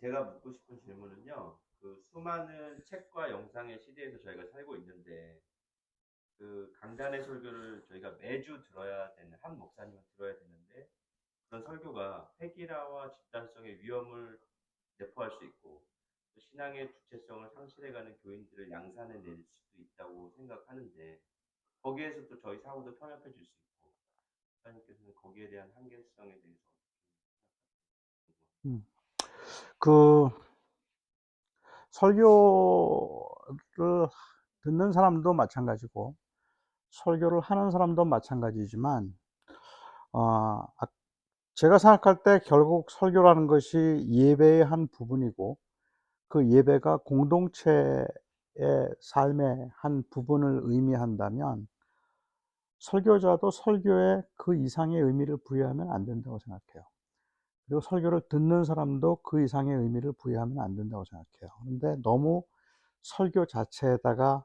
제가 묻고 싶은 질문은요. 그 수많은 책과 영상의 시대에서 저희가 살고 있는데 그 강단의 설교를 저희가 매주 들어야 되는 한 목사님은 들어야 되는데 그런 설교가 획일화와 집단성의 위험을 내포할 수 있고 또 신앙의 주체성을 상실해가는 교인들을 양산해 낼 수도 있다고 생각하는데 거기에서 또 저희 사고도 편협해질 수 있고 목사님께서는 거기에 대한 한계성에 대해서 음. 그 설교를 듣는 사람도 마찬가지고 설교를 하는 사람도 마찬가지지만 아 제가 생각할 때 결국 설교라는 것이 예배의 한 부분이고 그 예배가 공동체의 삶의 한 부분을 의미한다면 설교자도 설교에 그 이상의 의미를 부여하면 안 된다고 생각해요. 그리고 설교를 듣는 사람도 그 이상의 의미를 부여하면 안 된다고 생각해요. 그런데 너무 설교 자체에다가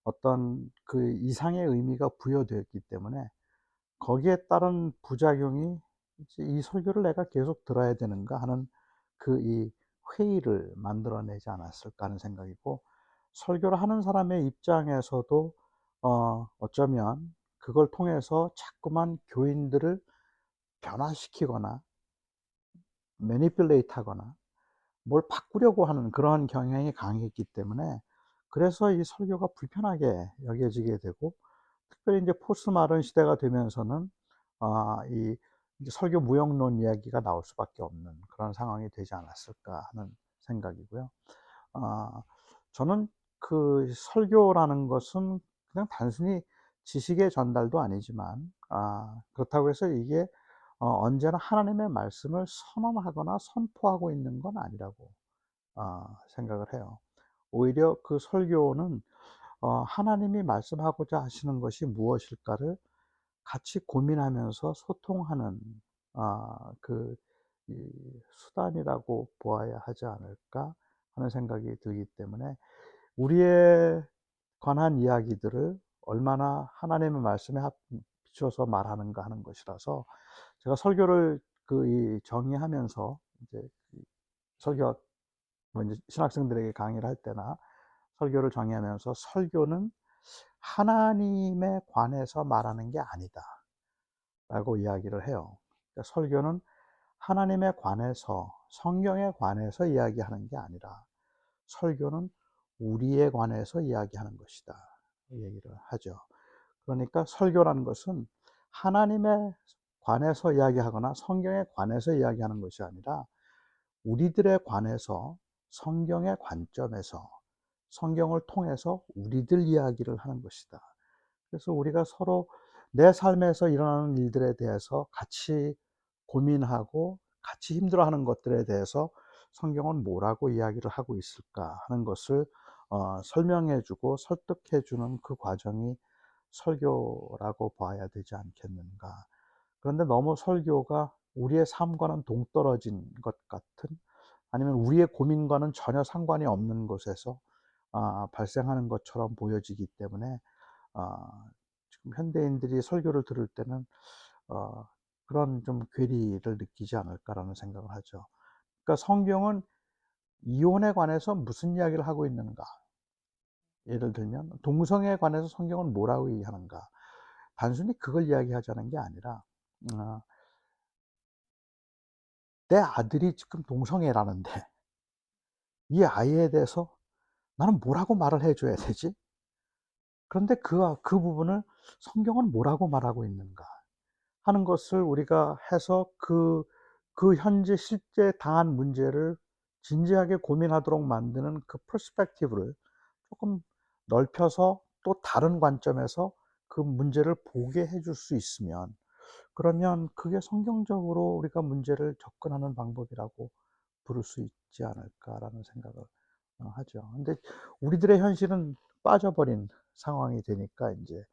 어떤 그 이상의 의미가 부여되었기 때문에 거기에 따른 부작용이 이제 '이 설교를 내가 계속 들어야 되는가?' 하는 그 이 회의를 만들어내지 않았을까 하는 생각이고, 설교를 하는 사람의 입장에서도 어쩌면 그걸 통해서 자꾸만 교인들을 변화시키거나 매니플레이트 하거나 뭘 바꾸려고 하는 그러한 경향이 강했기 때문에, 그래서 이 설교가 불편하게 여겨지게 되고, 특별히 이제 포스트 마던 시대가 되면서는 이 이제 설교 무용론 이야기가 나올 수밖에 없는 그런 상황이 되지 않았을까 하는 생각이고요. 아 저는 그 설교라는 것은 그냥 단순히 지식의 전달도 아니지만, 그렇다고 해서 이게 언제나 하나님의 말씀을 선언하거나 선포하고 있는 건 아니라고 생각을 해요. 오히려 그 설교는 하나님이 말씀하고자 하시는 것이 무엇일까를 같이 고민하면서 소통하는 그 이 수단이라고 보아야 하지 않을까 하는 생각이 들기 때문에, 우리에 관한 이야기들을 얼마나 하나님의 말씀에 비춰서 말하는가 하는 것이라서, 제가 설교를 이 정의하면서 이제 이 설교 뭐 이제 신학생들에게 강의를 할 때나 설교를 정의하면서 "설교는 하나님에 관해서 말하는 게 아니다."라고 이야기를 해요. 그러니까 설교는 하나님에 관해서, 성경에 관해서 이야기하는 게 아니라 설교는 우리에 관해서 이야기하는 것이다, 이 얘기를 하죠. 그러니까 설교라는 것은 하나님에 관해서 이야기하거나 성경에 관해서 이야기하는 것이 아니라 우리들에 관해서 성경의 관점에서, 성경을 통해서 우리들 이야기를 하는 것이다. 그래서 우리가 서로 내 삶에서 일어나는 일들에 대해서 같이 고민하고 같이 힘들어하는 것들에 대해서 성경은 뭐라고 이야기를 하고 있을까 하는 것을 설명해 주고 설득해 주는 그 과정이 설교라고 봐야 되지 않겠는가. 그런데 너무 설교가 우리의 삶과는 동떨어진 것 같은, 아니면 우리의 고민과는 전혀 상관이 없는 곳에서 발생하는 것처럼 보여지기 때문에 아 지금 현대인들이 설교를 들을 때는 어 그런 좀 괴리를 느끼지 않을까라는 생각을 하죠. 그러니까 성경은 이혼에 관해서 무슨 이야기를 하고 있는가? 예를 들면 동성애에 관해서 성경은 뭐라고 얘기하는가? 단순히 그걸 이야기하자는 게 아니라 어 '내 아들이 지금 동성애라는데 이 아이에 대해서 나는 뭐라고 말을 해 줘야 되지?' 그런데 그 부분을 '성경은 뭐라고 말하고 있는가?' 하는 것을 우리가 해서 그 현재 실제 당한 문제를 진지하게 고민하도록 만드는 그 퍼스펙티브를 쪼끔 넓혀서 또 다른 관점에서 그 문제를 보게 해줄 수 있으면, 그러면 그게 성경적으로 우리가 문제를 접근하는 방법이라고 부를 수 있지 않을까라는 생각을 하죠. 근데 우리들의 현실은 빠져버린 상황이 되니까 인제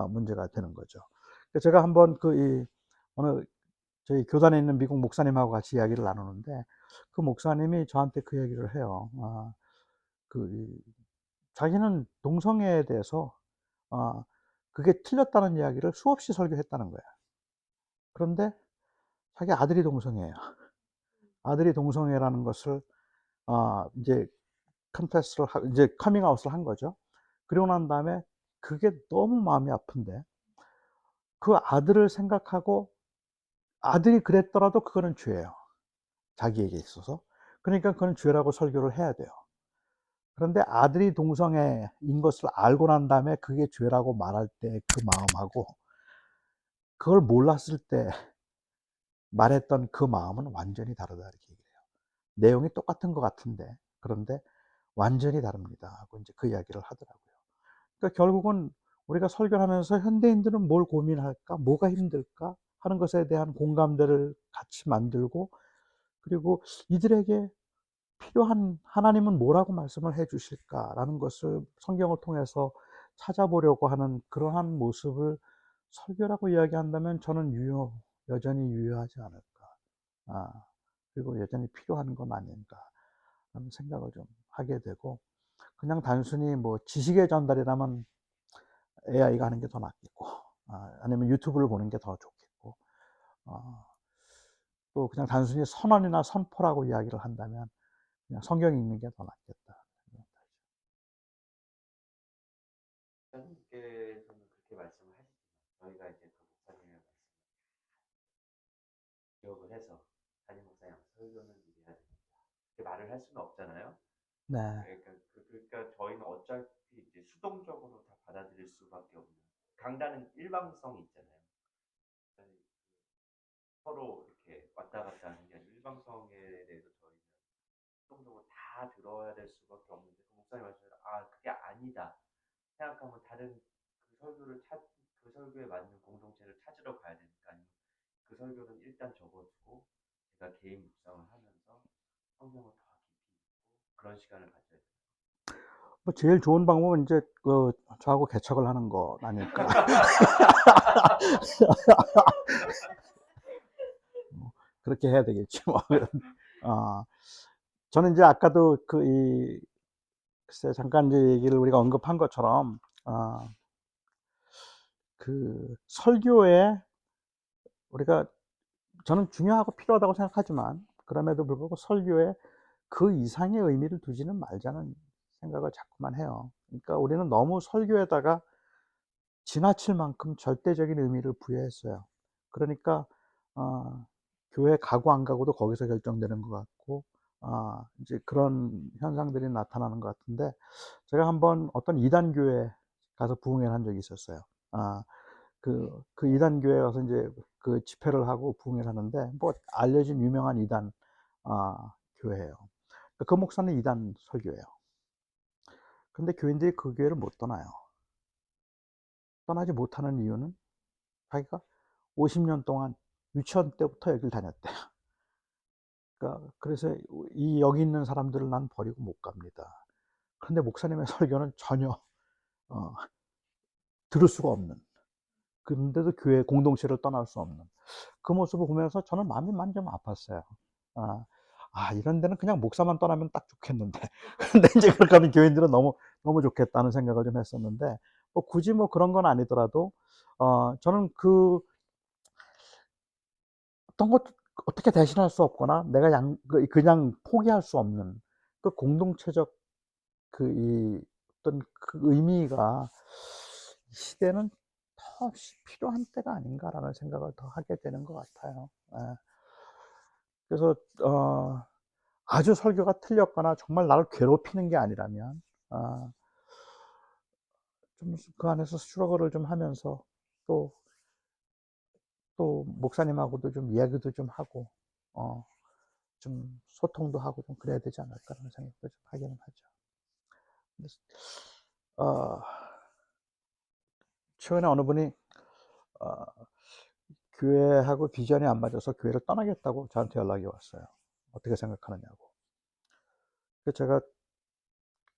문제가 되는 거죠. 그 제가 한번 어느 저희 교단에 있는 미국 목사님하고 같이 이야기를 나누는데, 그 목사님이 저한테 그 얘기를 해요. 그 이 자기는 동성애에 대해서 아 그게 틀렸다는 이야기를 수없이 설교했다는 거예요. 그런데 자기 아들이 동성애예요. 아들이 동성애라는 것을 이제 컨페스를 이제 커밍아웃을 한 거죠. 그리고 난 다음에 그게 너무 마음이 아픈데 그 아들을 생각하고 아들이 그랬더라도 그거는 죄예요, 자기에게 있어서. 그러니까 그건 죄라고 설교를 해야 돼요. 그런데 아들이 동성애인 것을 알고 난 다음에 그게 죄라고 말할 때 그 마음하고 그걸 몰랐을 때 말했던 그 마음은 완전히 다르다 이렇게 얘기를 해요. 내용이 똑같은 것 같은데 그런데 완전히 다릅니다 하고 이제 그 이야기를 하더라고요. 그러니까 결국은 우리가 설교를 하면서 현대인들은 뭘 고민할까? 뭐가 힘들까? 하는 것에 대한 공감대를 같이 만들고 그리고 이들에게 필요한 하나님은 뭐라고 말씀을 해 주실까라는 것을 성경을 통해서 찾아보려고 하는 그러한 모습을 설교라고 이야기한다면 저는 여전히 유효하지 않을까. 아, 그리고 여전히 필요한 건 아닌가 하는 생각을 좀 하게 되고 그냥 단순히 뭐 지식의 전달이라면 AI가 하는 게 더 낫겠고 아니면 유튜브를 보는 게 더 좋겠고 어, 또 그냥 단순히 선언이나 선포라고 이야기를 한다면 그냥 성경 읽는 게 더 낫겠다. 목사님께서는 그렇게 말씀을 하시지만 저희가 이제 그 목사님의 말씀 기억을 해서 담임 목사님 설교는 이래야 됩니다. 이렇게 말을 할 수는 없잖아요. 네. 그러니까 저희는 어차피 이제 수동적으로 다 받아들일 수밖에 없는 강단은 일방성이 있잖아요. 서로 이렇게 왔다 갔다 하는 게 아니라 일방성에 대해서 저희는 수동적으로 다 들어야 될 수밖에 없는데 그 목사님 말씀대로 그게 아니다 생각하면 다른 그 설교에 맞는 공동체를 찾으러 가야 되니까 아니면 그 설교는 일단 접어두고 제가 개인 묵상을 하면서 성경을 더 깊이 읽고 그런 시간을 가져야 돼요. 뭐 제일 좋은 방법은 이제 그 저하고 개척을 하는 거 아닐까. 그렇게 해야 되겠죠. 뭐. 어, 저는 이제 아까도 글쎄 잠깐 이제 얘기를 우리가 언급한 것처럼 그 설교에 우리가 저는 중요하고 필요하다고 생각하지만 그럼에도 불구하고 설교에 그 이상의 의미를 두지는 말자는 생각을 자꾸만 해요. 그러니까 우리는 너무 설교에다가 지나칠 만큼 절대적인 의미를 부여했어요. 그러니까 어, 교회 가고 안 가고도 거기서 결정되는 것 같고 이제 그런 현상들이 나타나는 것 같은데 제가 한번 어떤 이단 교회에 가서 부흥회를 한 적이 있었어요. 그 이단 교회에 가서 이제 그 집회를 하고 부흥회를 하는데 뭐 알려진 유명한 이단 교회예요. 그 목사는 이단 설교예요. 근데 교인들이 그 교회를 못 떠나요. 떠나지 못하는 이유는 자기가 50년 동안 유치원 때부터 여길 다녔대요. 그러니까 그래서 여기 있는 사람들을 난 버리고 못 갑니다. 그런데 목사님의 설교는 전혀 어, 들을 수가 없는. 그런데도 교회 공동체를 떠날 수 없는 그 모습을 보면서 저는 마음이 많이 좀 아팠어요. 아, 이런 데는 그냥 목사만 떠나면 딱 좋겠는데. 근데 이제 그렇게 하면 교인들은 너무 좋겠다는 생각을 좀 했었는데, 뭐 굳이 뭐 그런 건 아니더라도, 저는 어떤 것 어떻게 대신할 수 없거나 내가 그냥 포기할 수 없는 그 공동체적 어떤 그 의미가 이 시대는 더 필요한 때가 아닌가라는 생각을 더 하게 되는 것 같아요. 예. 그래서 아주 설교가 틀렸거나 정말 나를 괴롭히는 게 아니라면 좀 그 안에서 스트러글을 좀 하면서 또 목사님하고도 좀 이야기도 좀 하고 어 좀 소통도 하고 좀 그래야 되지 않을까라는 생각도 좀 하기는 하죠. 그래서 어 최근에 어느 분이 어 교회하고 비전이 안 맞아서 교회를 떠나겠다고 저한테 연락이 왔어요. 어떻게 생각하느냐고. 그래서 제가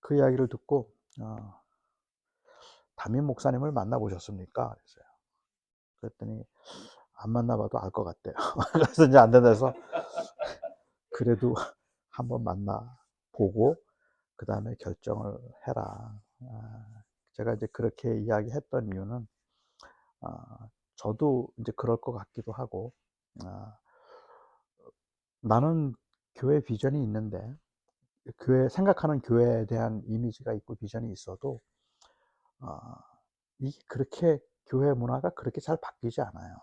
그 이야기를 듣고 담임 목사님을 만나 보셨습니까? 그랬어요. 그랬더니 안 만나 봐도 알 것 같대요. 그래서 이제 안 된다 해서 그래도 한번 만나 보고 그다음에 결정을 해라. 제가 이제 그렇게 이야기했던 이유는 저도 이제 그럴 것 같기도 하고 아 나는 교회 비전이 있는데 생각하는 교회에 대한 이미지가 있고 비전이 있어도, 어, 이게 그렇게, 교회 문화가 그렇게 잘 바뀌지 않아요.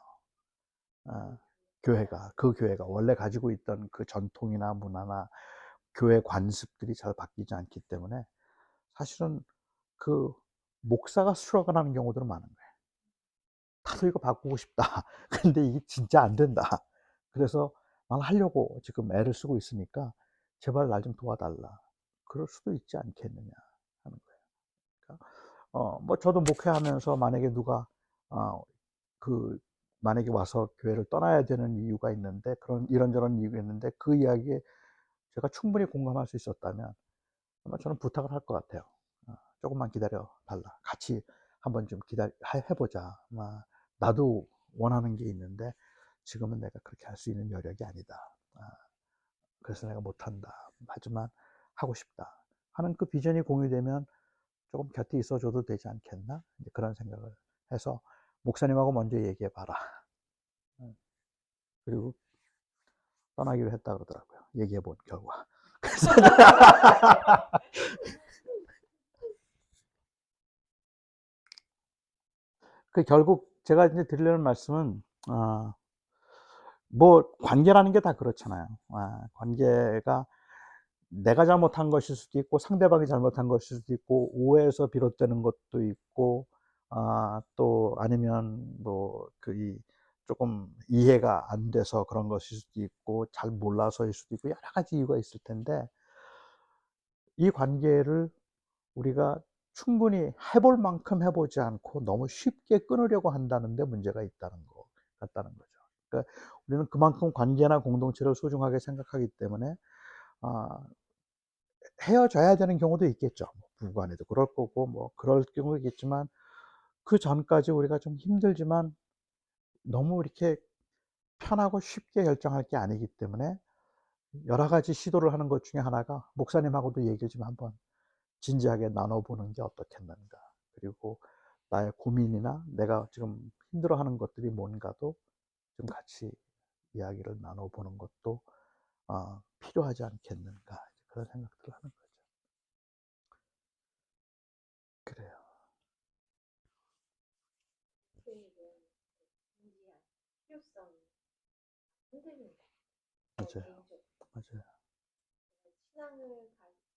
그 교회가 원래 가지고 있던 그 전통이나 문화나 교회 관습들이 잘 바뀌지 않기 때문에 사실은 그 목사가 스트러글 하는 경우들은 많은 거예요. 나도 이거 바꾸고 싶다. 근데 이게 진짜 안 된다. 그래서 난 하려고 지금 애를 쓰고 있으니까 제발 날 좀 도와달라. 그럴 수도 있지 않겠느냐 하는 거예요. 그러니까 뭐 저도 목회하면서 만약에 누가 어, 그 만약에 와서 교회를 떠나야 되는 이유가 있는데, 그런 이런저런 이유가 있는데 그 이야기에 제가 충분히 공감할 수 있었다면 아마 저는 부탁을 할 것 같아요. 조금만 기다려 달라. 같이 한번 좀 해보자. 나도 원하는 게 있는데 지금은 내가 그렇게 할 수 있는 여력이 아니다. 그래서 내가 못한다. 하지만 하고 싶다. 하는 그 비전이 공유되면 조금 곁에 있어줘도 되지 않겠나? 이제 그런 생각을 해서 목사님하고 먼저 얘기해 봐라. 그리고 떠나기로 했다 그러더라고요. 얘기해 본 결과. 그래서 그 결국 제가 이제 드리려는 말씀은, 뭐 관계라는 게 다 그렇잖아요. 관계가 내가 잘못한 것일 수도 있고 상대방이 잘못한 것일 수도 있고 오해에서 비롯되는 것도 있고, 또 아니면 뭐 조금 이해가 안 돼서 그런 것일 수도 있고 잘 몰라서일 수도 있고 여러 가지 이유가 있을 텐데, 이 관계를 우리가 충분히 해볼 만큼 해보지 않고 너무 쉽게 끊으려고 한다는 데 문제가 있다는 것 같다는 거죠. 그러니까 우리는 그만큼 관계나 공동체를 소중하게 생각하기 때문에 아, 헤어져야 되는 경우도 있겠죠. 부부간에도 그럴 거고 뭐 그럴 경우도 있겠지만, 그 전까지 우리가 좀 힘들지만 너무 이렇게 편하고 쉽게 결정할 게 아니기 때문에 여러 가지 시도를 하는 것 중에 하나가, 목사님하고도 얘기를 좀 한번 진지하게 나눠보는 게 어떻겠는가. 그리고 나의 고민이나 내가 지금 힘들어하는 것들이 뭔가도 좀 같이 이야기를 나눠보는 것도 필요하지 않겠는가. 그런 생각들을 하는 거죠. 그래요. 필요성 흔들린다. 맞아요. 개인적으로 맞아요.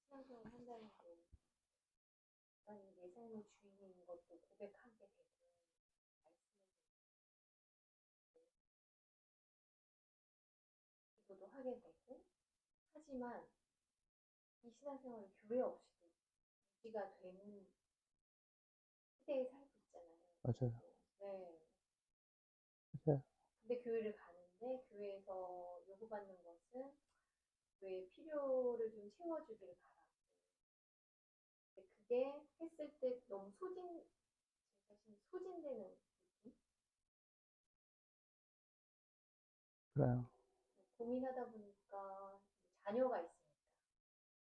신앙생활 한다는 게 나는 내 삶의 주인인 것도 고백하게 되고 기도도 하게 되고, 하지만 이 신앙생활이 교회 없이도 유지가 되는 시대에 살고 있잖아요. 맞아요. 네. 맞아요. 근데 교회를 가는데 교회에서 요구받는 것은 교회의 필요를 좀 채워주기를 바라고, 근데 그게 했을 때 너무 제 자신이 소진되는 느낌? 그래요. 고민하다 보니까 자녀가 있으니까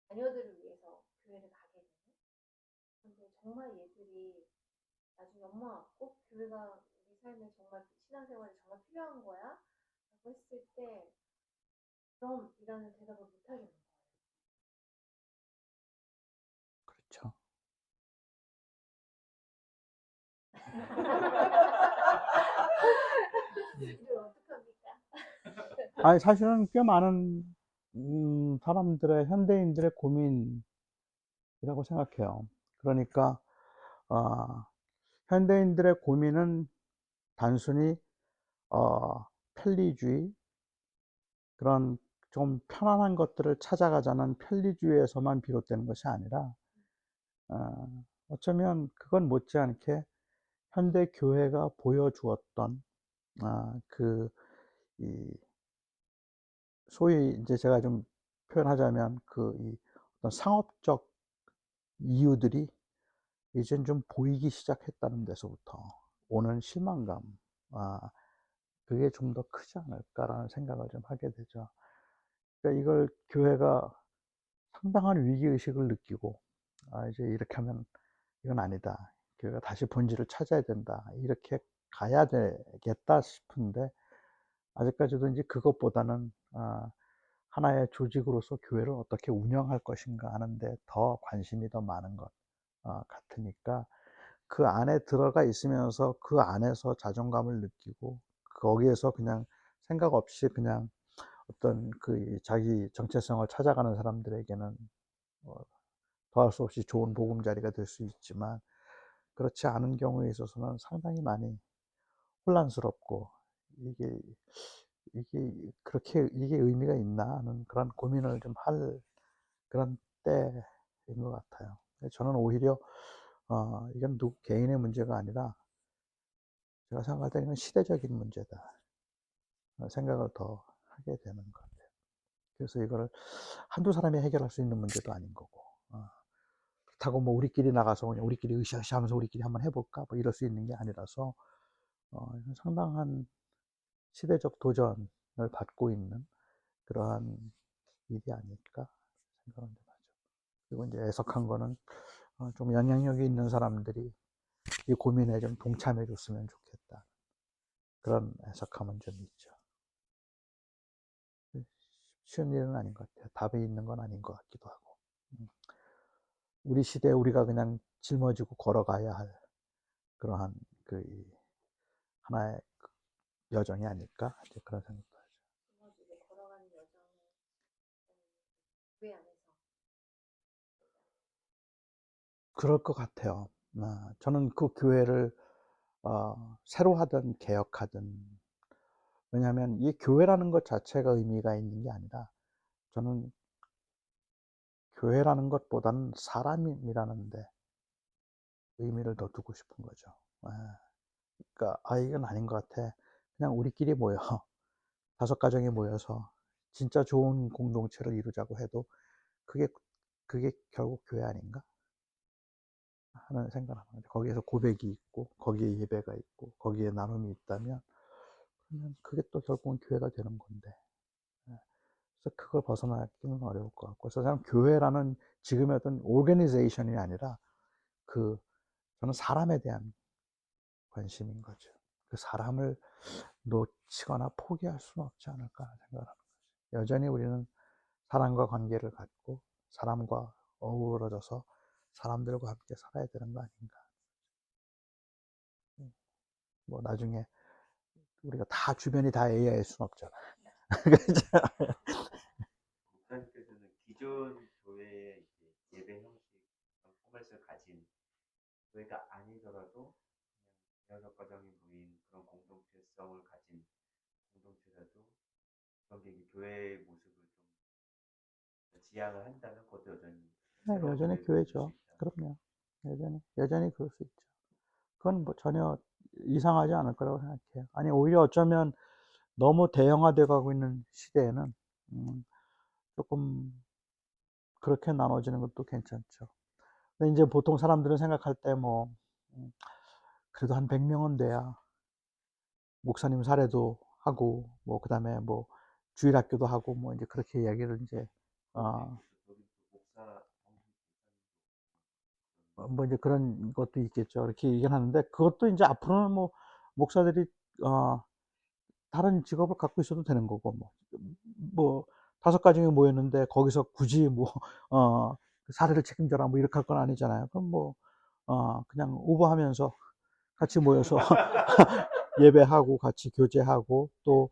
자녀들을 위해서 교회를 가게 되는. 근데 정말 얘들이 나중에 엄마 꼭 교회가 우리 삶에 정말 신앙생활에 정말 필요한 거야? 라고 했을 때 그럼 이라는 대답을 못 하겠는 그렇죠. 거예요. 이걸 어떡합니까? 아니, 사실은 꽤 많은 사람들의, 현대인들의 고민이라고 생각해요. 그러니까 현대인들의 고민은 단순히 편리주의, 그런 좀 편안한 것들을 찾아가자는 편리주의에서만 비롯되는 것이 아니라, 어쩌면 그건 못지않게 현대 교회가 보여주었던 그 이 소위 이제 제가 좀 표현하자면 이 어떤 상업적 이유들이 이젠 좀 보이기 시작했다는 데서부터 오는 실망감, 그게 좀 더 크지 않을까라는 생각을 좀 하게 되죠. 그러니까 이걸 교회가 상당한 위기의식을 느끼고, 이제 이렇게 하면 이건 아니다. 교회가 다시 본질을 찾아야 된다. 이렇게 가야 되겠다 싶은데, 아직까지도 이제 그것보다는 하나의 조직으로서 교회를 어떻게 운영할 것인가 하는데 더 관심이 더 많은 것 같으니까 그 안에 들어가 있으면서 그 안에서 자존감을 느끼고 거기에서 그냥 생각 없이 그냥 어떤 그 자기 정체성을 찾아가는 사람들에게는 더할 수 없이 좋은 보금자리가 될 수 있지만 그렇지 않은 경우에 있어서는 상당히 많이 혼란스럽고 이게 그렇게 이게 의미가 있나 하는 그런 고민을 좀 할 그런 때인 것 같아요. 저는 오히려 이건 누구 개인의 문제가 아니라 제가 생각할 때는 이건 시대적인 문제다 생각을 더 하게 되는 것 같아요. 그래서 이거를 한두 사람이 해결할 수 있는 문제도 아닌 거고 그렇다고 뭐 우리끼리 나가서 그냥 우리끼리 으쌰으쌰 하면서 우리끼리 한번 해볼까 뭐 이럴 수 있는 게 아니라서 이건 상당한 시대적 도전을 받고 있는 그러한 일이 아닐까 생각은 좀 하죠. 그리고 이제 애석한 거는 좀 영향력이 있는 사람들이 이 고민에 좀 동참해 줬으면 좋겠다. 그런 애석함은 좀 있죠. 쉬운 일은 아닌 것 같아요. 답이 있는 건 아닌 것 같기도 하고. 우리 시대에 우리가 그냥 짊어지고 걸어가야 할 그러한 그 하나의 여정이 아닐까 이제 그런 생각도 하죠. 짊어지고 걸어가는 여정을 교회 안에서 그럴 것 같아요. 저는 그 교회를 새로 하든 개혁하든 왜냐하면 이 교회라는 것 자체가 의미가 있는 게 아니라 저는 교회라는 것보다는 사람이라는데 의미를 더 두고 싶은 거죠. 그러니까 이건 아닌 것 같아. 그냥 우리끼리 모여 5가정이 모여서 진짜 좋은 공동체를 이루자고 해도 그게 그게 결국 교회 아닌가 하는 생각을 하는 거죠. 거기에서 고백이 있고 거기에 예배가 있고 거기에 나눔이 있다면 그러면 그게 또 결국은 교회가 되는 건데. 그래서 그걸 벗어나기는 어려울 것 같고 그래서 저는 교회라는 지금의 어떤 오르가니제이션이 아니라 그 저는 사람에 대한 관심인 거죠. 그 사람을 놓치거나 포기할 수는 없지 않을까 생각을 하는 거죠. 여전히 우리는 사람과 관계를 갖고 사람과 어우러져서 사람들과 함께 살아야 되는 거 아닌가. 뭐 나중에 우리가 다 주변이 다 AI일 수는 없잖아. 목사님께서는 기존 교회의 이제 예배 형식, 그런 포맷을 가진 교회가 아니더라도 그냥 여섯 가정이 모인 그런 공동체성을 가진 공동체라도 그런 게 이제 교회의 모습을 좀 지향을 한다면 그것도 여전히 새로운 여전히 교회의 모습일 수 교회죠. 있다. 그럼요. 여전히 그럴 수 있죠. 그건 뭐 전혀 이상하지 않을 거라고 생각해요. 아니, 오히려 어쩌면 너무 대형화돼 가고 있는 시대에는, 조금 그렇게 나눠지는 것도 괜찮죠. 근데 이제 보통 사람들은 생각할 때 뭐, 그래도 한 100명은 돼야 목사님 사례도 하고, 뭐, 그 다음에 뭐, 주일학교도 하고, 뭐, 이제 그렇게 이야기를 이제, 어, 거기 목사 뭐, 이제 그런 것도 있겠죠. 이렇게 얘기를 하는데, 그것도 이제 앞으로는 뭐, 목사들이, 어, 다른 직업을 갖고 있어도 되는 거고, 뭐, 5가정이 모였는데, 거기서 굳이 뭐, 사례를 책임져라, 뭐, 이렇게 할 건 아니잖아요. 그럼 뭐, 그냥 오버하면서 같이 모여서 예배하고, 같이 교제하고, 또,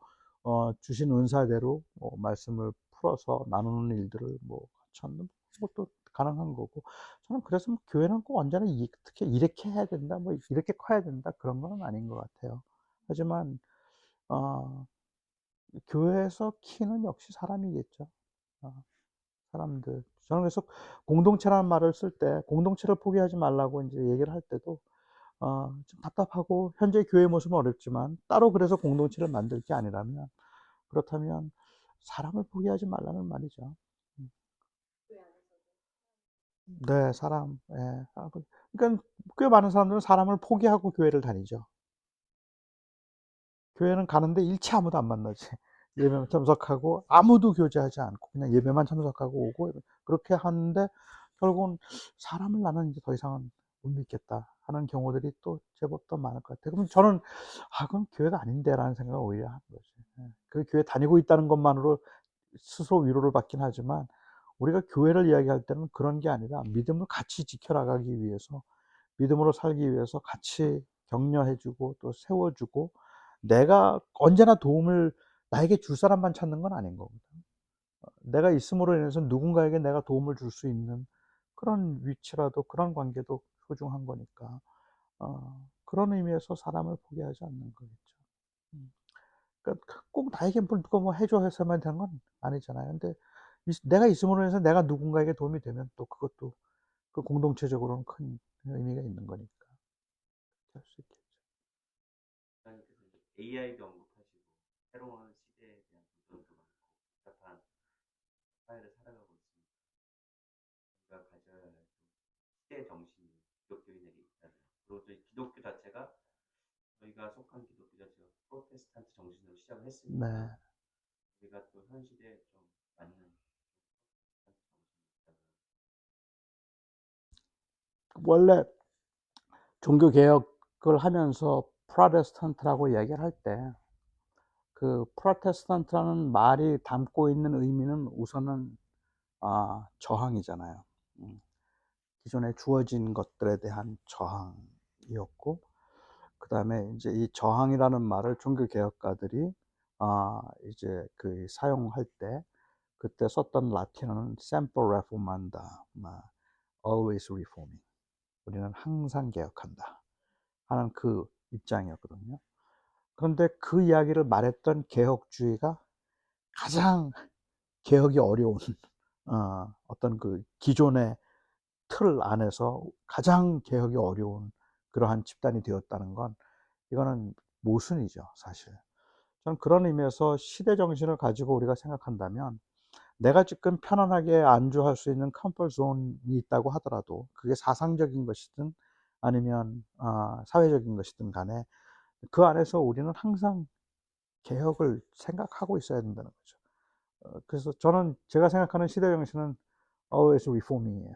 주신 은사대로 뭐 말씀을 풀어서 나누는 일들을 뭐, 같이 하는 것도 가능한 거고. 저는 그래서 뭐 교회는 꼭 언제나 특히 이렇게 해야 된다, 뭐, 이렇게 커야 된다, 그런 건 아닌 것 같아요. 하지만, 어, 교회에서 키는 역시 사람이겠죠. 사람들. 저는 그래서 공동체라는 말을 쓸 때 공동체를 포기하지 말라고 이제 얘기를 할 때도 좀 답답하고 현재 교회 모습은 어렵지만 따로 그래서 공동체를 만들 게 아니라면 그렇다면 사람을 포기하지 말라는 말이죠. 교회 안에서도 네, 사람. 예, 그러니까 꽤 많은 사람들은 사람을 포기하고 교회를 다니죠. 교회는 가는데 일체 아무도 안 만나지. 예배만 참석하고 아무도 교제하지 않고 그냥 예배만 참석하고 오고 그렇게 하는데 결국은 사람을 나는 이제 더 이상은 못 믿겠다 하는 경우들이 또 제법 더 많을 것 같아요. 그럼 저는 그럼 교회가 아닌데라는 생각을 오히려 하는 거죠. 그 교회 다니고 있다는 것만으로 스스로 위로를 받긴 하지만 우리가 교회를 이야기할 때는 그런 게 아니라 믿음을 같이 지켜나가기 위해서, 믿음으로 살기 위해서 같이 격려해 주고 또 세워 주고, 내가 언제나 도움을 나에게 줄 사람만 찾는 건 아닌 거거든. 내가 있음으로 인해서 누군가에게 내가 도움을 줄 수 있는 그런 위치라도, 그런 관계도 소중한 거니까 그런 의미에서 사람을 포기하지 않는 거겠죠. 그러니까 꼭 나에게 뭘 누가 뭐 해줘 해서만 되는 건 아니잖아요. 근데 내가 있음으로 해서 내가 누군가에게 도움이 되면 또 그것도 그 공동체적으로는 큰 의미가 있는 거니까 할 수 있겠죠. 하나님께서 이제 AI도 언급하시고 새로운 시대에 대한 도전도 많고 복잡한 사회를 살아가고 있습니다. 우리가 가져야 할 시대 정신이 기독교인에게 있다면, 그리고 또 이 기독교 자체가 저희가 속한 기독교 자체가 프로테스탄트 정신으로 시작을 네. 했으니까 우리가 또 현 시대에 좀 맞는 프로테스탄트 정신이 있다면. 원래 종교 개혁을 하면서 프로테스탄트라고 이야기를 할 때 그 프로테스탄트라는 말이 담고 있는 의미는 우선은 저항이잖아요. 기존에 주어진 것들에 대한 저항이었고, 그 다음에 이제 이 저항이라는 말을 종교 개혁가들이 이제 그 사용할 때 그때 썼던 라틴어는 semper reformanda, always reforming. 우리는 항상 개혁한다 하는 그 입장이었거든요. 그런데 그 이야기를 말했던 개혁주의가 가장 개혁이 어려운 어떤 그 기존의 틀 안에서 가장 개혁이 어려운 그러한 집단이 되었다는 건, 이거는 모순이죠, 사실. 저는 그런 의미에서 시대 정신을 가지고 우리가 생각한다면, 내가 지금 편안하게 안주할 수 있는 컴포트 존이 있다고 하더라도 그게 사상적인 것이든 아니면 사회적인 것이든 간에 그 안에서 우리는 항상 개혁을 생각하고 있어야 된다는 거죠. 그래서 저는 제가 생각하는 시대 정신은 always reforming이에요.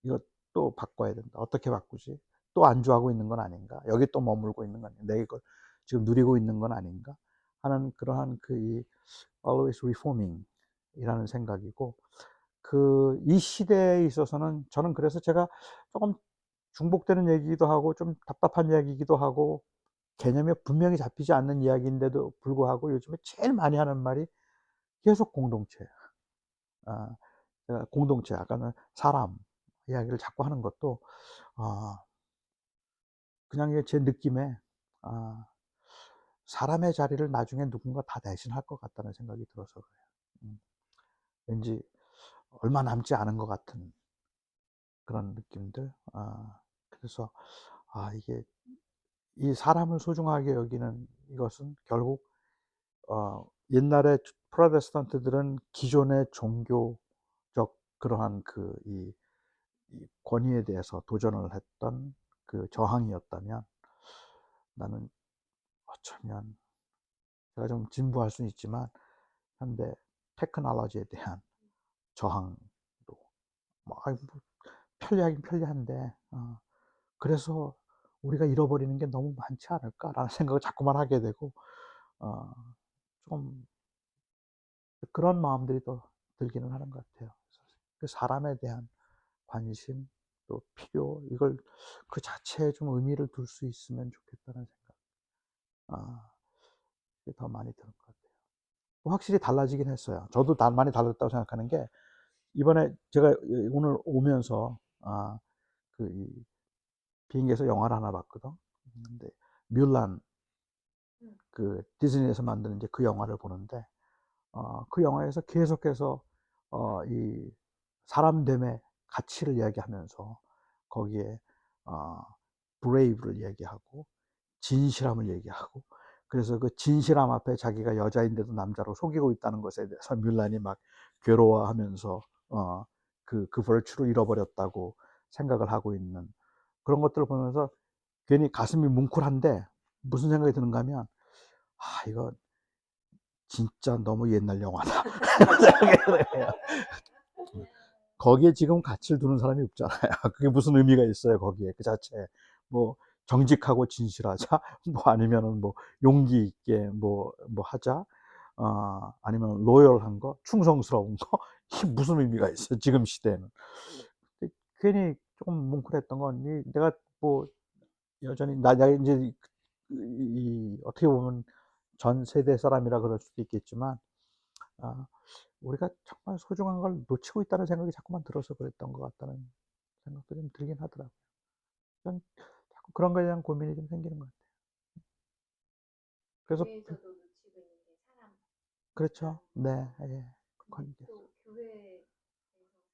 이것도 바꿔야 된다. 어떻게 바꾸지? 또 안주하고 있는 건 아닌가? 여기 또 머물고 있는 건 아닌가? 내가 이걸 지금 누리고 있는 건 아닌가? 하는 그러한 이 always reforming 이라는 생각이고, 이 시대에 있어서는 저는 그래서 제가 조금 중복되는 얘기기도 하고 좀 답답한 이야기이기도 하고 개념이 분명히 잡히지 않는 이야기인데도 불구하고 요즘에 제일 많이 하는 말이 계속 공동체. 아, 공동체, 아까는 사람 이야기를 자꾸 하는 것도 아, 그냥 이게 제 느낌에 사람의 자리를 나중에 누군가 다 대신할 것 같다는 생각이 들어서 그래요. 왠지 얼마 남지 않은 것 같은 그런 느낌들. 그래서 이게 이 사람을 소중하게 여기는 이것은 결국 옛날에 프로테스탄트들은 기존의 종교적 그러한 이 권위에 대해서 도전을 했던 그 저항이었다면, 나는 어쩌면 제가 좀 진부할 수는 있지만 현대 테크놀로지에 대한 저항도 뭐 편리하긴 편리한데 그래서 우리가 잃어버리는 게 너무 많지 않을까라는 생각을 자꾸만 하게 되고 좀 그런 마음들이 더 들기는 하는 것 같아요. 그 사람에 대한 관심 또 필요, 이걸 그 자체에 좀 의미를 둘 수 있으면 좋겠다는 생각 그게 더 많이 드는 것 같아요. 확실히 달라지긴 했어요. 저도 많이 달랐다고 생각하는 게, 이번에 제가 오늘 오면서 이 비행기에서 영화를 하나 봤거든. 근데 뮬란, 그 디즈니에서 만드는 이제 그 영화를 보는데 그 영화에서 계속해서 이 사람됨의 가치를 이야기하면서 거기에 브레이브를 얘기하고 진실함을 얘기하고, 그래서 그 진실함 앞에 자기가 여자인데도 남자로 속이고 있다는 것에 대해서 뮬란이 막 괴로워하면서 그 벌추를 잃어버렸다고 생각을 하고 있는 그런 것들을 보면서 괜히 가슴이 뭉클한데 무슨 생각이 드는가 하면, 이거 진짜 너무 옛날 영화다. 생각이 들어요. 거기에 지금 가치를 두는 사람이 없잖아요. 그게 무슨 의미가 있어요, 거기에. 그 자체에. 뭐, 정직하고 진실하자, 뭐 아니면은 뭐, 용기 있게 뭐 하자. 아니면 로열한 거, 충성스러운 거, 이게 무슨 의미가 있어, 지금 시대에는. 근데 괜히 조금 뭉클했던 건, 내가 뭐, 여전히, 내가 이제, 어떻게 보면 전 세대 사람이라 그럴 수도 있겠지만, 아, 우리가 정말 소중한 걸 놓치고 있다는 생각이 자꾸만 들어서 그랬던 것 같다는 생각도 좀 들긴 하더라고요. 전 자꾸 그런 거에 대한 고민이 좀 생기는 것 같아요. 그래서, 교회에서도 놓치고 있는 게 사람, 그렇죠. 네, 예. 근데 또 교회에서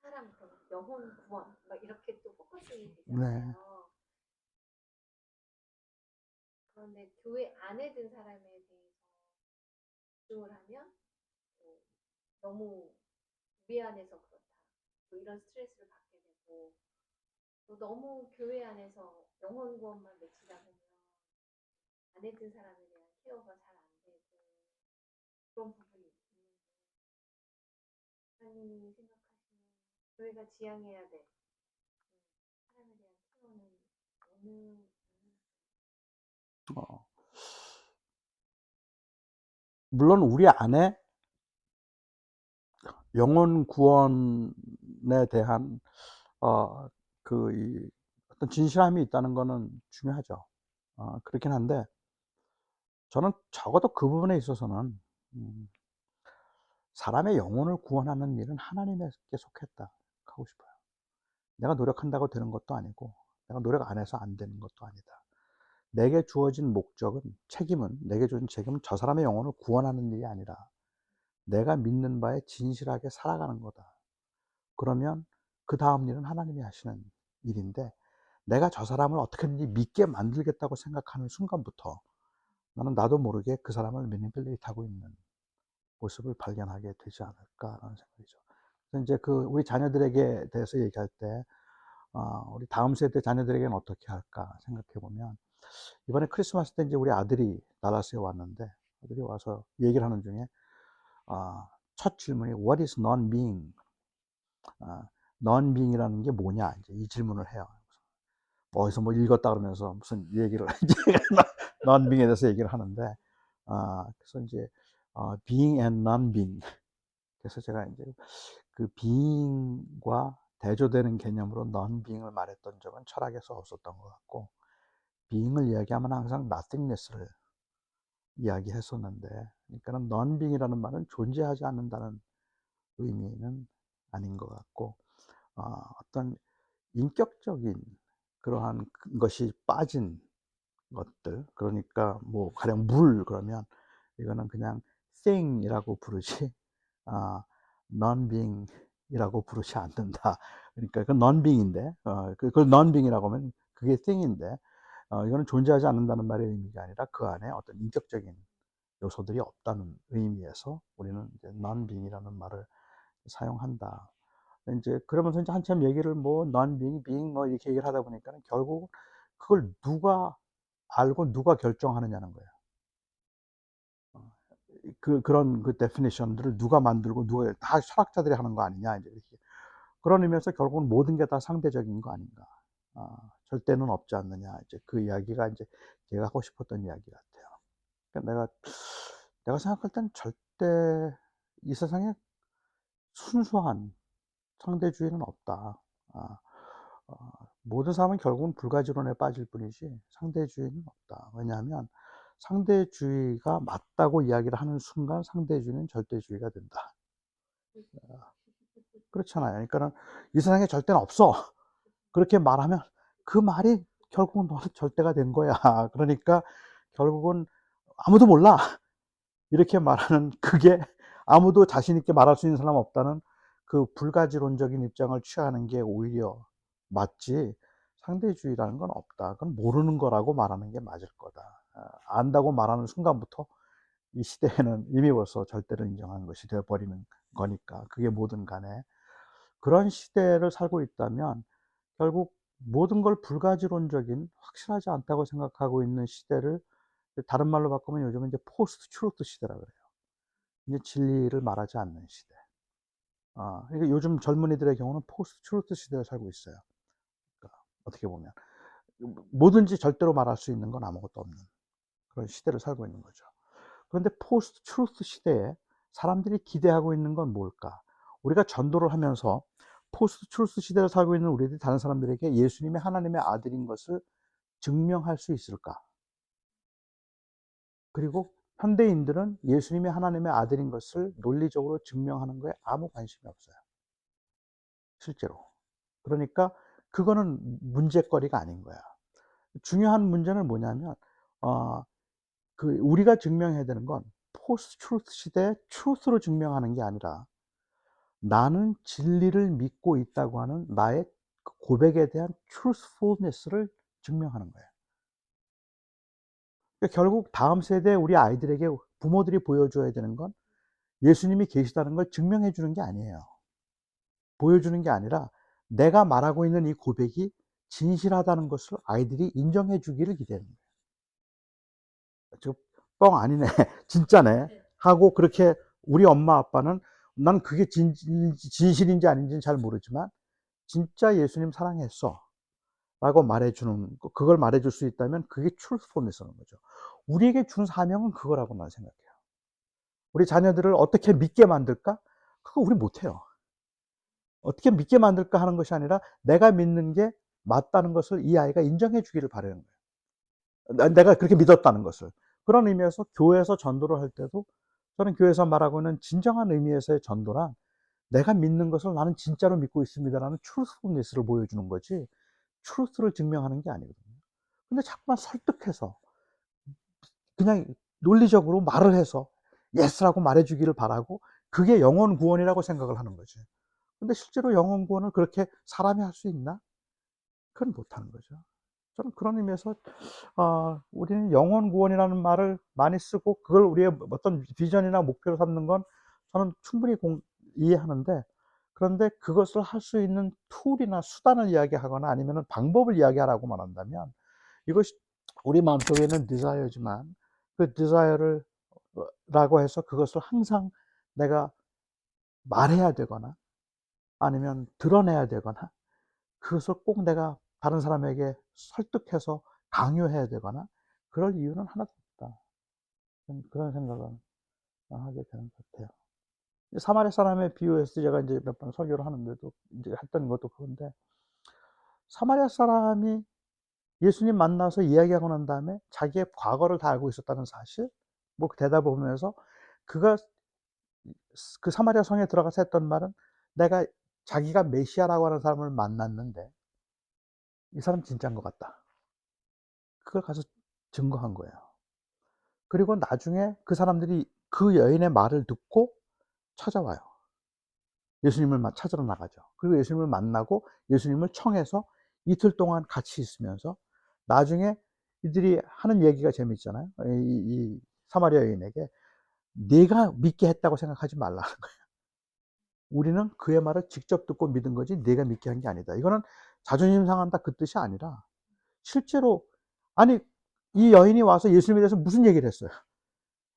사람 그런 영혼 구원 막 이렇게 또 포커싱이 네, 되잖아요. 그런데 교회 안에 든 사람에 대해서 집중을 하면 또 너무 미안해서 그렇다. 또 이런 스트레스를 받게 되고 또 너무 교회 안에서 영혼 구원만 외치다 보면 안에 든 사람에 대한 케어가 잘 안 되고 그런 부분이 있는데 하나님이 생각하시는 교회가 지향해야 될 사람에 대한 케어는 어느 어, 물론 우리 안에 영혼 구원에 대한 어떤 진실함이 있다는 거는 중요하죠. 그렇긴 한데 저는 적어도 그 부분에 있어서는 사람의 영혼을 구원하는 일은 하나님에게 속했다 하고 싶어요. 내가 노력한다고 되는 것도 아니고 내가 노력 안 해서 안 되는 것도 아니다. 내게 주어진 목적은, 책임은, 내게 주어진 책임은 저 사람의 영혼을 구원하는 일이 아니라 내가 믿는 바에 진실하게 살아가는 거다. 그러면 그 다음 일은 하나님이 하시는 일인데, 내가 저 사람을 어떻게든지 믿게 만들겠다고 생각하는 순간부터 나는 나도 모르게 그 사람을 매니플레이트하고 있는 모습을 발견하게 되지 않을까라는 생각이죠. 그래서 이제 우리 자녀들에게 대해서 얘기할 때, 우리 다음 세대 자녀들에게는 어떻게 할까 생각해 보면, 이번에 크리스마스 때 이제 우리 아들이 달라스에 왔는데, 아들이 와서 얘기를 하는 중에, 첫 질문이 What is non-being? non-being이라는 게 뭐냐? 이제 이 질문을 해요. 어디서 뭐 읽었다 그러면서 무슨 얘기를 non-being에 대해서 얘기를 하는데, 그래서 이제 being and non-being. 그래서 제가 이제 그 being과 대조되는 개념으로 non-being을 말했던 적은 철학에서 없었던 것 같고, being을 이야기하면 항상 nothingness를 이야기했었는데, 그러니까는 non-being이라는 말은 존재하지 않는다는 의미는 아닌 것 같고, 어떤 인격적인 그러한 것이 빠진 것들, 그러니까 뭐 가령 물 그러면 이거는 그냥 thing이라고 부르지 non-being이라고 부르지 않는다. 그러니까 그 non-being인데 그걸 non-being이라고 하면 그게 thing인데 이거는 존재하지 않는다는 말의 의미가 아니라 그 안에 어떤 인격적인 요소들이 없다는 의미에서 우리는 이제 non-being이라는 말을 사용한다. 이제 그러면서 이제 한참 얘기를 뭐 non-being, being 뭐 이렇게 얘기를 하다 보니까 결국 그걸 누가 알고 누가 결정하느냐는 거예요. 그런 그 definition들을 누가 만들고 누가 다 철학자들이 하는 거 아니냐 이제 이렇게. 그런 의미에서 결국은 모든 게 다 상대적인 거 아닌가. 절대는 없지 않느냐. 이제 그 이야기가 이제 제가 하고 싶었던 이야기 같아요. 그러니까 내가 생각할 땐 절대 이 세상에 순수한 상대주의는 없다. 아, 모든 사람은 결국은 불가지론에 빠질 뿐이지 상대주의는 없다. 왜냐하면 상대주의가 맞다고 이야기를 하는 순간 상대주의는 절대주의가 된다. 그렇잖아요. 그러니까는 이 세상에 절대는 없어. 그렇게 말하면 그 말이 결국은 너는 절대가 된 거야. 그러니까 결국은 아무도 몰라. 이렇게 말하는 그게 아무도 자신 있게 말할 수 있는 사람 없다는 그 불가지론적인 입장을 취하는 게 오히려 맞지, 상대주의라는 건 없다. 그건 모르는 거라고 말하는 게 맞을 거다. 안다고 말하는 순간부터 이 시대에는 이미 벌써 절대를 인정하는 것이 되어버리는 거니까, 그게 뭐든 간에. 그런 시대를 살고 있다면 결국 모든 걸 불가지론적인, 확실하지 않다고 생각하고 있는 시대를 다른 말로 바꾸면 요즘은 이제 포스트 트루트 시대라 그래요. 이제 진리를 말하지 않는 시대. 그러니까 요즘 젊은이들의 경우는 포스트 트루트 시대를 살고 있어요. 그러니까 어떻게 보면 뭐든지 절대로 말할 수 있는 건 아무것도 없는 그런 시대를 살고 있는 거죠. 그런데 포스트 트루스 시대에 사람들이 기대하고 있는 건 뭘까? 우리가 전도를 하면서 포스트 트루스 시대를 살고 있는 우리들이 다른 사람들에게 예수님이 하나님의 아들인 것을 증명할 수 있을까? 그리고 현대인들은 예수님이 하나님의 아들인 것을 논리적으로 증명하는 거에 아무 관심이 없어요. 실제로. 그러니까 그거는 문제거리가 아닌 거야. 중요한 문제는 뭐냐면 어 우리가 증명해야 되는 건 포스트 트루스 시대의 트루스로 증명하는 게 아니라 나는 진리를 믿고 있다고 하는 나의 그 고백에 대한 truthfulness를 증명하는 거예요. 그러니까 결국 다음 세대 우리 아이들에게 부모들이 보여줘야 되는 건 예수님이 계시다는 걸 증명해 주는 게 아니에요. 보여주는 게 아니라 내가 말하고 있는 이 고백이 진실하다는 것을 아이들이 인정해 주기를 기대하는 거예요. 지금 뻥 아니네. 진짜네. 하고 그렇게 우리 엄마 아빠는 난 그게 진실인지 아닌지는 잘 모르지만 진짜 예수님 사랑했어 라고 말해주는, 그걸 말해줄 수 있다면 그게 truthfulness라는 거죠. 우리에게 준 사명은 그거라고 난 생각해요. 우리 자녀들을 어떻게 믿게 만들까? 그거 우리 못해요. 어떻게 믿게 만들까 하는 것이 아니라 내가 믿는 게 맞다는 것을 이 아이가 인정해 주기를 바라는 거예요. 내가 그렇게 믿었다는 것을. 그런 의미에서 교회에서 전도를 할 때도 저는 교회에서 말하고 있는 진정한 의미에서의 전도란 내가 믿는 것을 나는 진짜로 믿고 있습니다라는 truthfulness를 보여주는 거지 truth를 증명하는 게 아니거든요. 근데 자꾸만 설득해서 그냥 논리적으로 말을 해서 yes라고 말해주기를 바라고 그게 영혼 구원이라고 생각을 하는 거지. 근데 실제로 영혼 구원을 그렇게 사람이 할 수 있나? 그건 못하는 거죠. 저는 그런 의미에서 우리는 영혼 구원이라는 말을 많이 쓰고 그걸 우리의 어떤 비전이나 목표로 삼는 건 저는 충분히 이해하는데, 그런데 그것을 할 수 있는 툴이나 수단을 이야기하거나 아니면 방법을 이야기하라고만 한다면 이것이 우리 마음속에 있는 디자이어지만 그 디자이어를 라고 해서 그것을 항상 내가 말해야 되거나 아니면 드러내야 되거나 그것을 꼭 내가 다른 사람에게 설득해서 강요해야 되거나 그럴 이유는 하나도 없다. 그런 생각을 하게 되는 것 같아요. 사마리아 사람의 비유에서 제가 이제 몇 번 설교를 하는데도 이제 했던 것도 그건데, 사마리아 사람이 예수님 만나서 이야기하고 난 다음에 자기의 과거를 다 알고 있었다는 사실, 뭐 대답을 보면서 그가 그 사마리아 성에 들어가서 했던 말은 내가 자기가 메시아라고 하는 사람을 만났는데 이 사람 진짜인 것 같다. 그걸 가서 증거한 거예요. 그리고 나중에 그 사람들이 그 여인의 말을 듣고 찾아와요. 예수님을 찾으러 나가죠. 그리고 예수님을 만나고 예수님을 청해서 이틀 동안 같이 있으면서 나중에 이들이 하는 얘기가 재밌잖아요. 이 사마리아 여인에게 네가 믿게 했다고 생각하지 말라는 거예요. 우리는 그의 말을 직접 듣고 믿은 거지 네가 믿게 한 게 아니다. 이거는 자존심 상한다 그 뜻이 아니라 실제로, 아니 이 여인이 와서 예수님에 대해서 무슨 얘기를 했어요?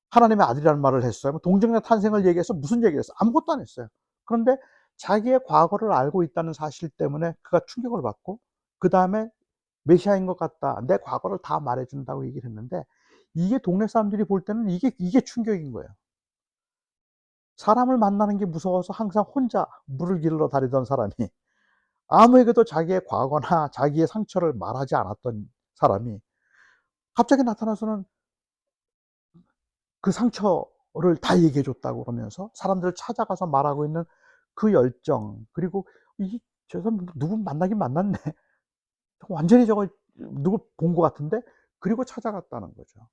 하나님의 아들이라는 말을 했어요. 뭐 동정녀 탄생을 얘기해서 무슨 얘기를 했어요? 아무것도 안 했어요. 그런데 자기의 과거를 알고 있다는 사실 때문에 그가 충격을 받고 그 다음에 메시아인 것 같다. 내 과거를 다 말해준다고 얘기를 했는데 이게 동네 사람들이 볼 때는 이게 충격인 거예요. 사람을 만나는 게 무서워서 항상 혼자 물을 길러 다니던 사람이 아무에게도 자기의 과거나 자기의 상처를 말하지 않았던 사람이 갑자기 나타나서는 그 상처를 다 얘기해 줬다고 그러면서 사람들을 찾아가서 말하고 있는 그 열정, 그리고 저 사람 누구 만나긴 만났네. 완전히 저거 누구 본 것 같은데? 그리고 찾아갔다는 거죠.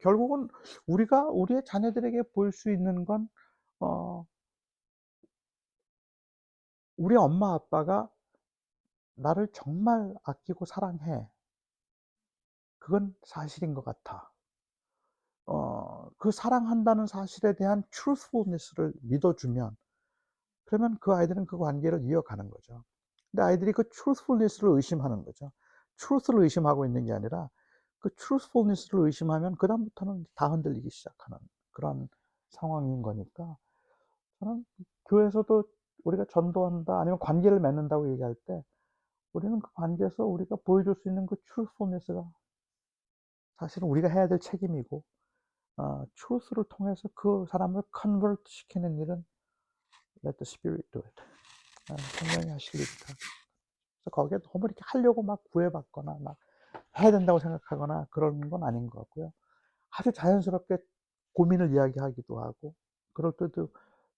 결국은 우리가 우리의 자녀들에게 보일 수 있는 건 어 우리 엄마 아빠가 나를 정말 아끼고 사랑해. 그건 사실인 것 같아. 그 사랑한다는 사실에 대한 truthfulness를 믿어주면 그러면 그 아이들은 그 관계를 이어가는 거죠. 근데 아이들이 그 truthfulness를 의심하는 거죠. truth를 의심하고 있는 게 아니라 그 truthfulness를 의심하면 그다음부터는 다 흔들리기 시작하는 그런 상황인 거니까, 저는 교회에서도 우리가 전도한다 아니면 관계를 맺는다고 얘기할 때 우리는 그 관계에서 우리가 보여줄 수 있는 그 truthfulness가 사실은 우리가 해야 될 책임이고 truth를 통해서 그 사람을 convert 시키는 일은 let the Spirit do it. 성령이 하실 일이다. 그래서 거기에 너무 이렇게 하려고 막 구애받거나 막 해야 된다고 생각하거나 그런 건 아닌 것 같고요. 아주 자연스럽게 고민을 이야기하기도 하고 그럴 때도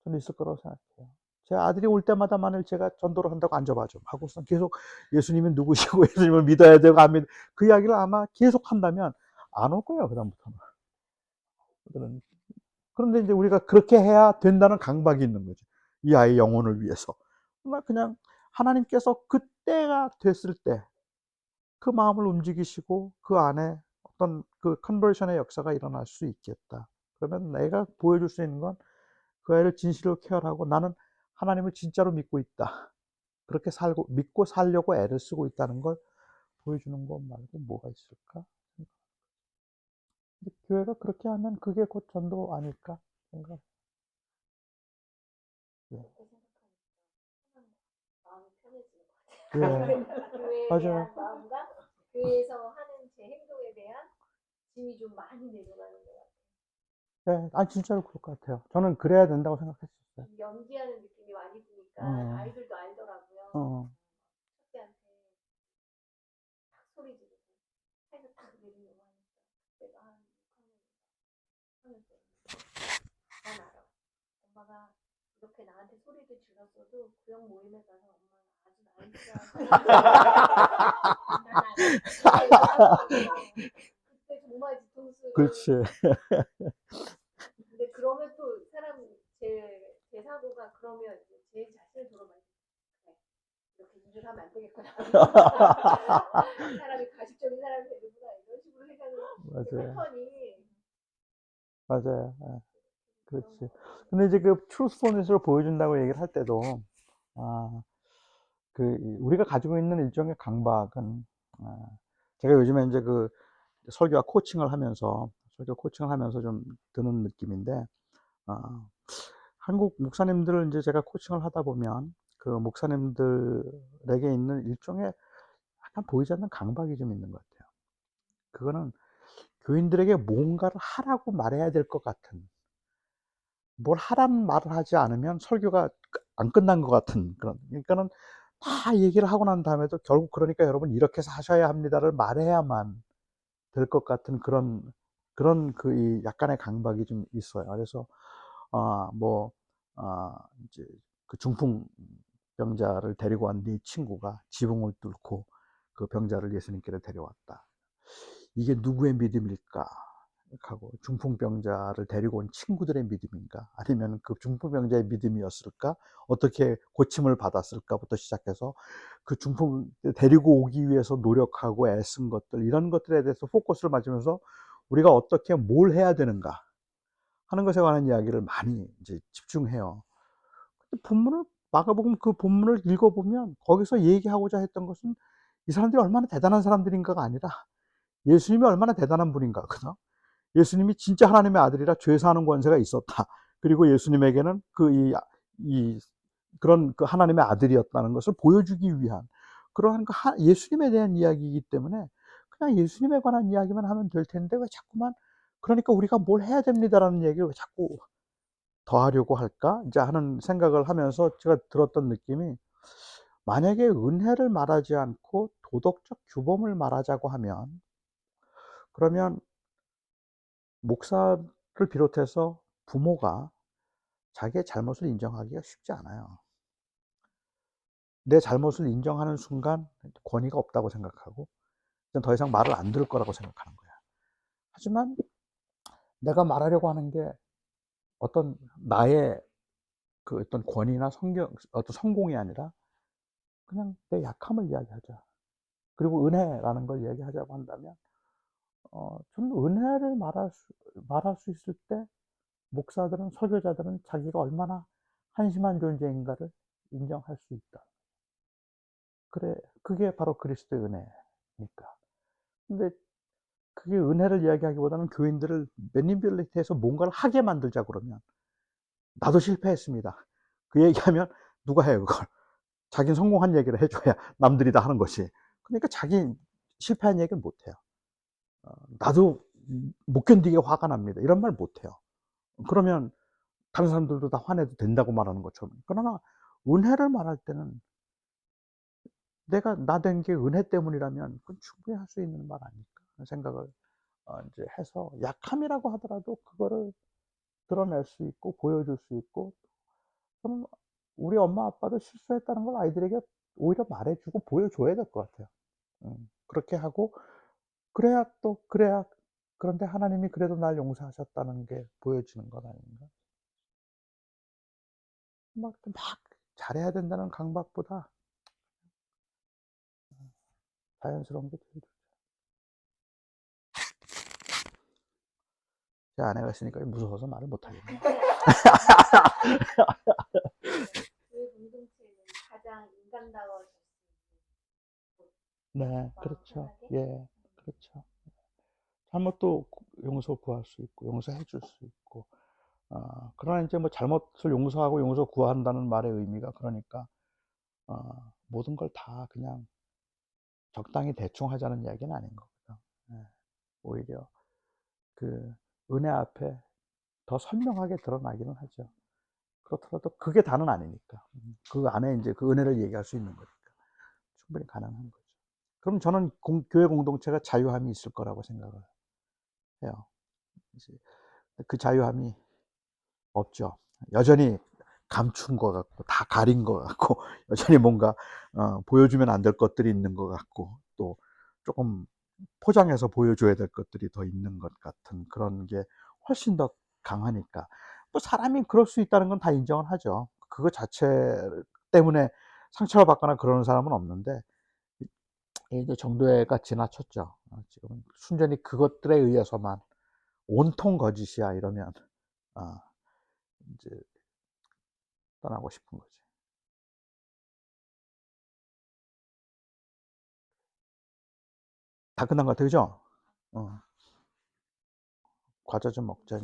저는 있을 거라고 생각해요. 제 아들이 올 때마다만을 제가 전도를 한다고 앉아봐 좀 하고서 계속 예수님이 누구시고 예수님을 믿어야 되고 안 믿, 그 이야기를 아마 계속 한다면 안 올 거예요, 그다음부터는. 그런데 이제 우리가 그렇게 해야 된다는 강박이 있는 거죠. 이 아이의 영혼을 위해서. 그냥 하나님께서 그때가 됐을 때 그 마음을 움직이시고 그 안에 어떤 그 컨버션의 역사가 일어날 수 있겠다. 그러면 내가 보여줄 수 있는 건 그 아이를 진실로 케어하고 나는 하나님을 진짜로 믿고 있다. 그렇게 살고 믿고 살려고 애를 쓰고 있다는 걸 보여주는 것 말고 뭐가 있을까? 근데 교회가 그렇게 하면 그게 곧 전도 아닐까 생각. 예. 그렇게 생각하니까 마음이 편해지는 것 같아요. 예. 교회에 맞아요. 대한 마음과 교회에서 하는 제 행동에 대한 짐이 좀 많이 내려가는 것 같아요. 예, 진짜로 그럴 것 같아요. 저는 그래야 된다고 생각했었어요. 좀 연기하는 느낌이 많이 드니까 아이들도 알더라고요. 어. 첫째한테 딱 소리 지르고 해서 딱 내리려고 하니까 그때가 한 6학년 때. 난 알아. 엄마가 이렇게 나한테 소리를 질렀어도 구역 모임에 가서 엄마는 아주 나이스한 그때 정말 뒤통수. 그렇지. 근데 그러면 또 사람 제 사고가 그러면 이제 제 자신을 돌아봐요. 그래, 이렇게 일을 하면 안 되겠구나. 사람이 가식적인 사람이 되는구나 이런 식으로 생각을. 맞아요. 패턴이 맞아요. 예, 그렇지. 근데 이제 그 트루스풀니스를 보여준다고 얘기를 할 때도, 우리가 가지고 있는 일종의 강박은, 제가 요즘에 이제 그 설교와 설교 코칭을 하면서 좀 드는 느낌인데, 한국 목사님들을 이제 제가 코칭을 하다 보면 그 목사님들에게 있는 일종의 약간 보이지 않는 강박이 좀 있는 것 같아요. 그거는 교인들에게 뭔가를 하라고 말해야 될 것 같은, 뭘 하라는 말을 하지 않으면 설교가 안 끝난 것 같은 그런, 그러니까는 다 얘기를 하고 난 다음에도 결국 그러니까 여러분 이렇게 사셔야 합니다를 말해야만 될 것 같은 그런 그 이 약간의 강박이 좀 있어요. 그래서 뭐 이제 그 중풍병자를 데리고 온 네 친구가 지붕을 뚫고 그 병자를 예수님께로 데려왔다. 이게 누구의 믿음일까? 하고 중풍병자를 데리고 온 친구들의 믿음인가? 아니면 그 중풍병자의 믿음이었을까? 어떻게 고침을 받았을까부터 시작해서 그 중풍 데리고 오기 위해서 노력하고 애쓴 것들, 이런 것들에 대해서 포커스를 맞으면서 우리가 어떻게 뭘 해야 되는가 하는 것에 관한 이야기를 많이 이제 집중해요. 근데 마가복음 그 본문을 읽어보면 거기서 얘기하고자 했던 것은 이 사람들이 얼마나 대단한 사람들인가가 아니라 예수님이 얼마나 대단한 분인가. 그죠? 예수님이 진짜 하나님의 아들이라 죄 사하는 권세가 있었다. 그리고 예수님에게는 그런 그 하나님의 아들이었다는 것을 보여주기 위한 그러한 예수님에 대한 이야기이기 때문에 그냥 예수님에 관한 이야기만 하면 될 텐데 왜 자꾸만, 그러니까 우리가 뭘 해야 됩니다라는 얘기를 왜 자꾸 더하려고 할까? 이제 하는 생각을 하면서 제가 들었던 느낌이, 만약에 은혜를 말하지 않고 도덕적 규범을 말하자고 하면, 그러면 목사를 비롯해서 부모가 자기의 잘못을 인정하기가 쉽지 않아요. 내 잘못을 인정하는 순간 권위가 없다고 생각하고 더 이상 말을 안 들을 거라고 생각하는 거야. 하지만 내가 말하려고 하는 게 어떤 나의 그 어떤 권위나 어떤 성공이 아니라 그냥 내 약함을 이야기하자. 그리고 은혜라는 걸 이야기하자고 한다면, 저는 은혜를 말할 수 있을 때 목사들은, 설교자들은 자기가 얼마나 한심한 존재인가를 인정할 수 있다. 그래, 그게 바로 그리스도의 은혜니까. 근데 그게 은혜를 이야기하기보다는 교인들을 매니뷸레이트해서 뭔가를 하게 만들자 그러면, 나도 실패했습니다. 그 얘기하면 누가 해요, 그걸? 자기는 성공한 얘기를 해줘야 남들이 다 하는 것이. 그러니까 자기 실패한 얘기를 못 해요. 나도 못 견디게 화가 납니다. 이런 말 못해요. 그러면 다른 사람들도 다 화내도 된다고 말하는 것처럼. 그러나 은혜를 말할 때는 내가 나 된 게 은혜 때문이라면 그건 충분히 할 수 있는 말 아닐까 하는 생각을 이제 해서 약함이라고 하더라도 그거를 드러낼 수 있고 보여줄 수 있고 그럼 우리 엄마 아빠도 실수했다는 걸 아이들에게 오히려 말해주고 보여줘야 될 것 같아요. 그렇게 하고 그래야 그런데 하나님이 그래도 날 용서하셨다는 게 보여지는 것 아닌가? 막 잘해야 된다는 강박보다 자연스러운 게 제일 좋죠. 제 아내가 있으니까 무서워서 말을 못 하겠네요. 교회 공동체는 가장 인간다워질 수 있는 네, 마음 그렇죠. 편하게. 예, 그렇죠. 잘못도 용서 구할 수 있고 용서해 줄 수 있고 그러나 이제 뭐 잘못을 용서하고 용서 구한다는 말의 의미가 그러니까 모든 걸 다 그냥 적당히 대충 하자는 이야기는 아닌 거고요. 예, 오히려 그 은혜 앞에 더 선명하게 드러나기는 하죠. 그렇더라도 그게 다는 아니니까. 그 안에 이제 그 은혜를 얘기할 수 있는 거니까 충분히 가능한 거죠. 그럼 저는 교회 공동체가 자유함이 있을 거라고 생각을 해요. 이제 그 자유함이 없죠. 여전히 감춘 것 같고 다 가린 것 같고 여전히 뭔가 보여주면 안 될 것들이 있는 것 같고 또 조금 포장해서 보여줘야 될 것들이 더 있는 것 같은 그런 게 훨씬 더 강하니까 뭐 사람이 그럴 수 있다는 건 다 인정을 하죠. 그거 자체 때문에 상처를 받거나 그러는 사람은 없는데 이제 정도가 지나쳤죠. 지금 순전히 그것들에 의해서만 온통 거짓이야 이러면 이제 떠나고 싶은 거지. 다 끝난 것 같아, 그죠? 과자 좀 먹자.